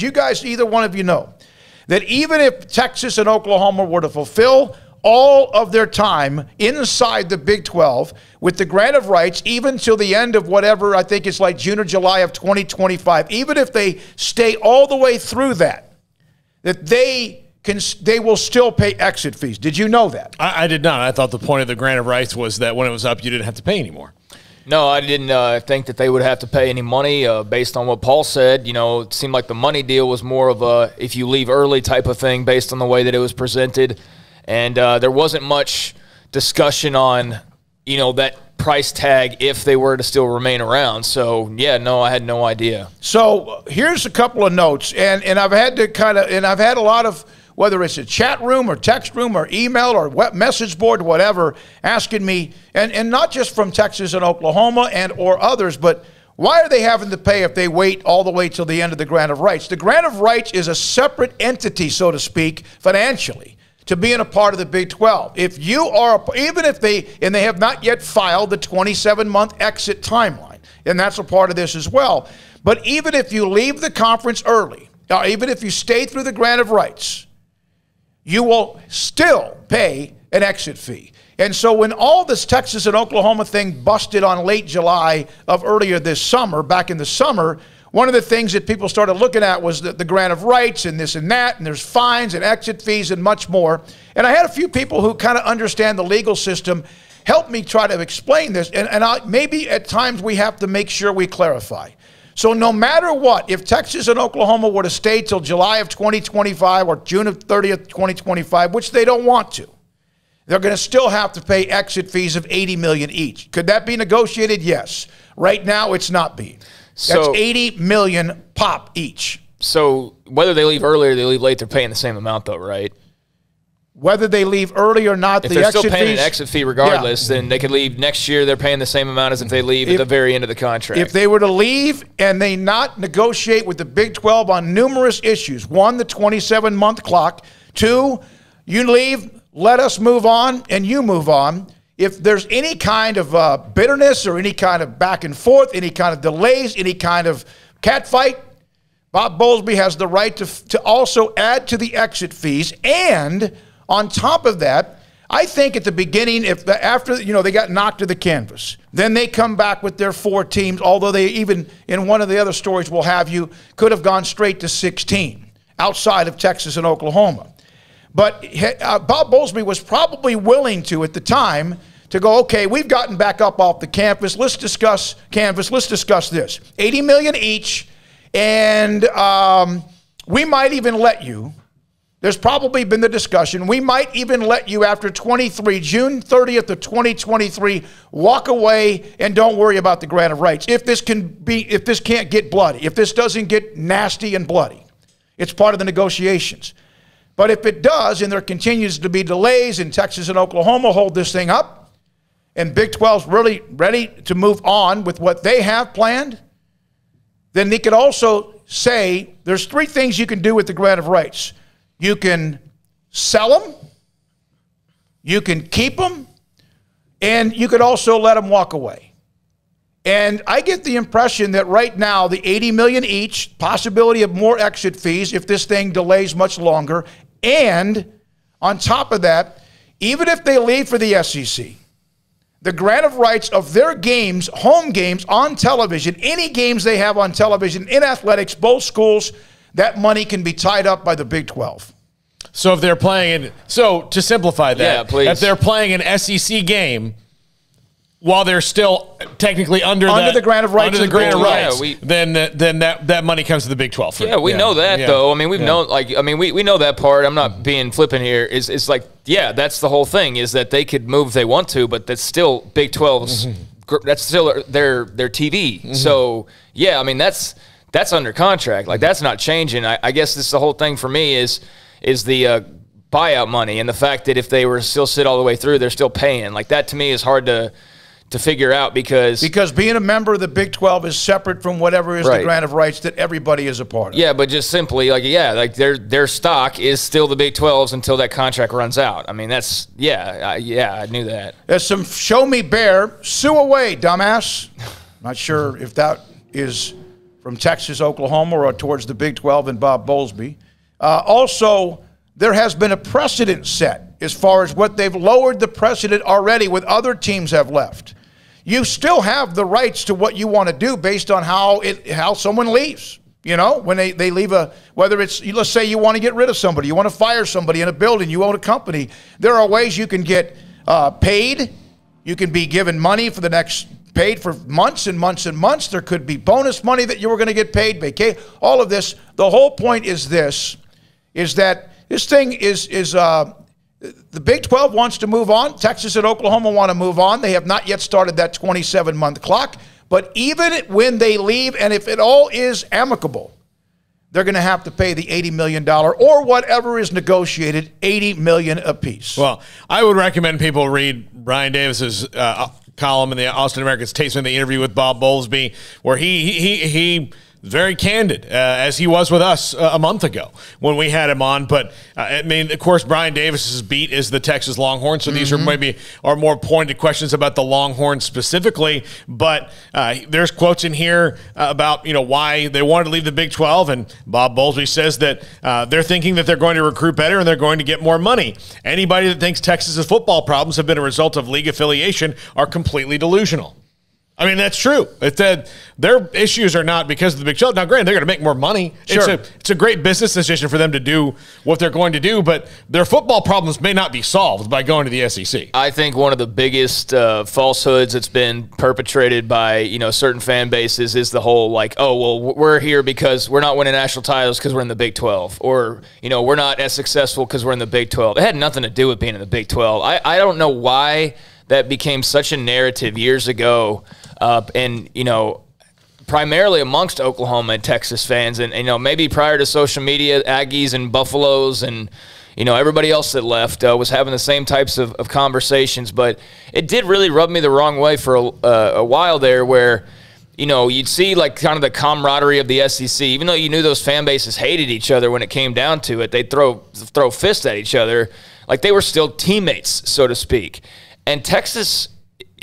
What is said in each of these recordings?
You guys, either one of you know, that even if Texas and Oklahoma were to fulfill all of their time inside the Big 12 with the grant of rights, even till the end of whatever, I think it's like June or July of 2025, even if they stay all the way through that they will still pay exit fees. Did you know that? I did not. I thought the point of the grant of rights was that when it was up, you didn't have to pay anymore. No, I didn't think that they would have to pay any money based on what Paul said. You know, it seemed like the money deal was more of a if you leave early type of thing based on the way that it was presented. And there wasn't much discussion on, you know, that price tag if they were to still remain around. So, yeah, no, I had no idea. So here's a couple of notes. And I've had to I've had a lot of, whether it's a chat room or text room or email or web message board, whatever, asking me, and not just from Texas and Oklahoma or others, but why are they having to pay if they wait all the way till the end of the grant of rights? The grant of rights is a separate entity, so to speak, financially, to being a part of the Big 12. If you are, even if they have not yet filed the 27-month exit timeline, and that's a part of this as well, but even if you leave the conference early, or even if you stay through the grant of rights, you will still pay an exit fee. And so when all this Texas and Oklahoma thing busted on late July of earlier this summer, back in the summer, one of the things that people started looking at was the grant of rights and this and that, and there's fines and exit fees and much more. And I had a few people who kind of understand the legal system help me try to explain this, and maybe at times we have to make sure we clarify. So no matter what, if Texas and Oklahoma were to stay till July of 2025 or June of 30th, 2025, which they don't want to, they're going to still have to pay exit fees of $80 million each. Could that be negotiated? Yes. Right now, it's not being. That's $80 million pop each. So whether they leave early or they leave late, they're paying the same amount, though, right? Whether they leave early or not, if they're still paying an exit fee regardless, then they could leave next year. They're paying the same amount as if they leave at the very end of the contract. If they were to leave and they not negotiate with the Big 12 on numerous issues, one, the 27-month clock, two, you leave, let us move on, and you move on. If there's any kind of bitterness or any kind of back and forth, any kind of delays, any kind of catfight, Bob Bowlsby has the right to also add to the exit fees. And on top of that, I think at the beginning, after they got knocked to the canvas, then they come back with their 4 teams, although they even, in one of the other stories we'll have you, could have gone straight to 16 outside of Texas and Oklahoma. But Bob Bowlsby was probably willing to, at the time, to go, okay, we've gotten back up off the canvas. Let's discuss this. $80 million each, and we might even let you. There's probably been the discussion. We might even let you after June 30th of 2023, walk away and don't worry about the grant of rights. If this can't get bloody, if this doesn't get nasty and bloody, it's part of the negotiations. But if it does, and there continues to be delays, and Texas and Oklahoma hold this thing up, and Big 12's really ready to move on with what they have planned, then they could also say there's 3 things you can do with the grant of rights. You can sell them, you can keep them, and you could also let them walk away. And I get the impression that right now the $80 million each, possibility of more exit fees if this thing delays much longer, and on top of that, even if they leave for the SEC, the grant of rights of their games, home games on television, any games they have on television in athletics, both schools, that money can be tied up by the Big 12. So if they're playing, to simplify that, if they're playing an SEC game while they're still technically under the grant of rights, then that money comes to the Big 12. We know that though. I mean, we know that part. I'm not being flippant here. It's like, that's the whole thing, is that they could move if they want to, but that's still Big 12's. That's still their TV. So I mean that's under contract. Like, that's not changing. I guess this the whole thing for me is the buyout money, and the fact that if they were still sit all the way through, they're still paying. Like, that to me is hard to figure out because being a member of the Big 12 is separate from whatever is the grant of rights that everybody is a part of. Yeah, but just simply like their stock is still the Big 12's until that contract runs out. I mean, that's I knew that. There's some show me bear, sue away, dumbass. Not sure if that is from Texas, Oklahoma, or towards the Big 12 and Bob Bowlsby. Also, there has been a precedent set as far as what they've lowered the precedent already with other teams have left. You still have the rights to what you want to do based on how someone leaves. You know, when they leave whether it's, let's say you want to get rid of somebody, you want to fire somebody in a building, you own a company, there are ways you can get paid. You can be given money for paid for months and months and months. There could be bonus money that you were going to get paid, vacation, all of this. The whole point is that this thing is the Big 12 wants to move on. Texas and Oklahoma want to move on. They have not yet started that 27-month clock. But even when they leave, and if it all is amicable, they're going to have to pay the $80 million or whatever is negotiated, $80 million apiece. Well, I would recommend people read Brian Davis's column in the Austin American-Statesman, the interview with Bob Bowlsby, where he very candid, as he was with us a month ago when we had him on. But, I mean, of course, Brian Davis's beat is the Texas Longhorns, so these are more pointed questions about the Longhorns specifically. But there's quotes in here about, why they wanted to leave the Big 12, and Bob Bowlsby says that they're thinking that they're going to recruit better and they're going to get more money. Anybody that thinks Texas's football problems have been a result of league affiliation are completely delusional. I mean, that's true. Their issues are not because of the Big 12. Now, granted, they're going to make more money. Sure. It's a great business decision for them to do what they're going to do, but their football problems may not be solved by going to the SEC. I think one of the biggest falsehoods that's been perpetrated by certain fan bases is the whole we're here because we're not winning national titles because we're in the Big 12, or we're not as successful because we're in the Big 12. It had nothing to do with being in the Big 12. I don't know why that became such a narrative years ago. And primarily amongst Oklahoma and Texas fans, and maybe prior to social media, Aggies and Buffaloes and everybody else that left was having the same types of conversations. But it did really rub me the wrong way for a while there, where you'd see kind of the camaraderie of the SEC, even though you knew those fan bases hated each other. When it came down to it, they'd throw fists at each other, like they were still teammates, so to speak. And Texas,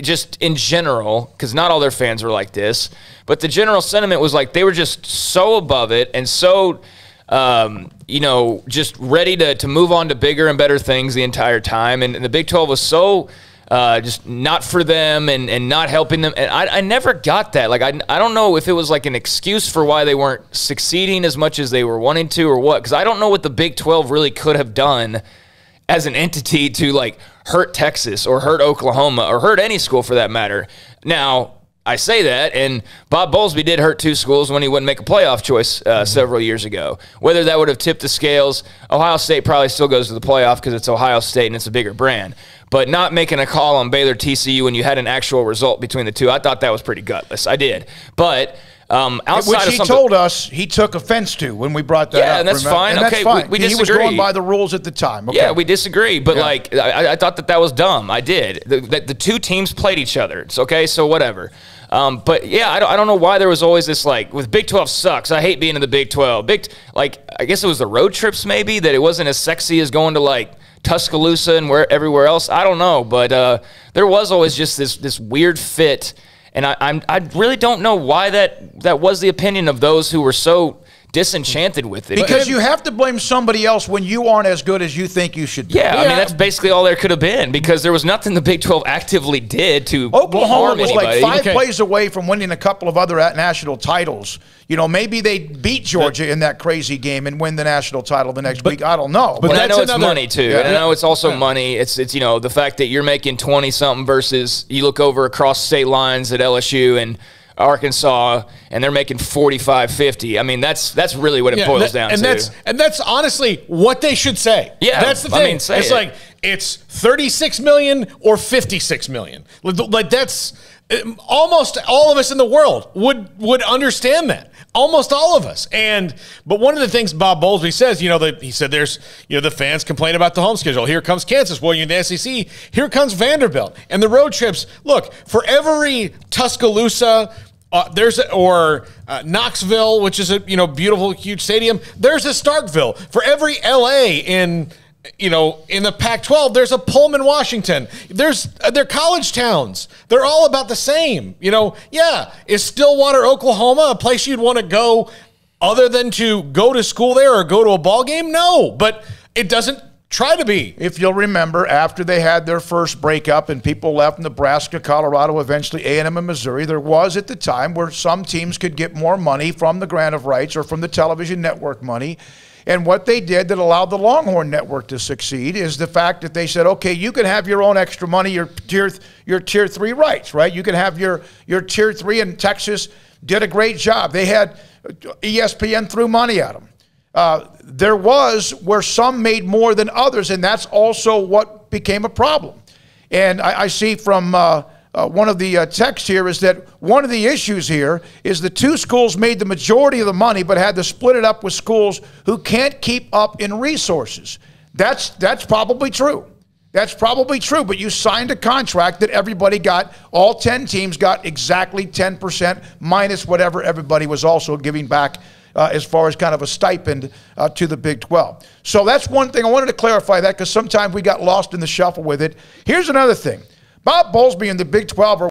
just in general, because not all their fans were like this, but the general sentiment was like they were just so above it and so, just ready to move on to bigger and better things the entire time. And the Big 12 was so just not for them and not helping them. And I never got that. I don't know if it was like an excuse for why they weren't succeeding as much as they were wanting to or what, because I don't know what the Big 12 really could have done as an entity to hurt Texas or hurt Oklahoma or hurt any school for that matter. Now, I say that, and Bob Bowlsby did hurt two schools when he wouldn't make a playoff choice several years ago. Whether that would have tipped the scales, Ohio State probably still goes to the playoff because it's Ohio State and it's a bigger brand. But not making a call on Baylor TCU when you had an actual result between the two, I thought that was pretty gutless. I did. But outside which he told us he took offense to when we brought that up. Yeah, and that's fine. And okay, that's fine. We disagree. He was going by the rules at the time. Okay. Yeah, we disagree. But I thought that was dumb. I did. The two teams played each other. It's okay, so whatever. But yeah, I don't know why there was always this with Big 12 sucks. I hate being in the Big 12. I guess it was the road trips maybe, that it wasn't as sexy as going to Tuscaloosa and everywhere else. I don't know, but there was always just this weird fit. And I really don't know why that was the opinion of those who were so disenchanted with it. Because you have to blame somebody else when you aren't as good as you think you should be. Yeah, I mean, that's basically all there could have been, because there was nothing the Big 12 actively did to Oklahoma was anybody. Five plays away from winning a couple of other national titles. Maybe they beat Georgia in that crazy game and win the national title the next week. I don't know. But I know it's money, too. Yeah. And I know it's also money. It's the fact that you're making 20-something versus you look over across state lines at LSU and Arkansas, and they're making 45-50. I mean, that's really what it boils down to. And that's honestly what they should say. Yeah, that's the thing. I mean, it's $36 million or $56 million. That's almost all of us in the world would understand that. Almost all of us. But one of the things Bob Bowlsby says, he said there's, the fans complain about the home schedule. Here comes Kansas. Well, you're in the SEC. Here comes Vanderbilt. And the road trips. Look, for every Tuscaloosa, Knoxville, which is a beautiful, huge stadium, there's a Starkville. For every LA in you know, in the Pac-12, there's a Pullman, Washington. They're college towns. They're all about the same. You know, yeah, is Stillwater, Oklahoma a place you'd want to go other than to go to school there or go to a ball game? No, but it doesn't try to be. If you'll remember, after they had their first breakup and people left Nebraska, Colorado, eventually A&M and Missouri, there was at the time where some teams could get more money from the grant of rights or from the television network money. And what they did that allowed the Longhorn Network to succeed is the fact that they said, okay, you can have your own extra money, your tier 3 rights, right? You can have your tier 3, and Texas did a great job. They had ESPN threw money at them. There was where some made more than others, and that's also what became a problem. And I see from one of the texts here is that one of the issues here is the two schools made the majority of the money but had to split it up with schools who can't keep up in resources. That's probably true. That's probably true, but you signed a contract that everybody got, all 10 teams got exactly 10% minus whatever everybody was also giving back as far as kind of a stipend to the Big 12. So that's one thing. I wanted to clarify that because sometimes we got lost in the shuffle with it. Here's another thing. Bob Bowlsby and the Big 12 are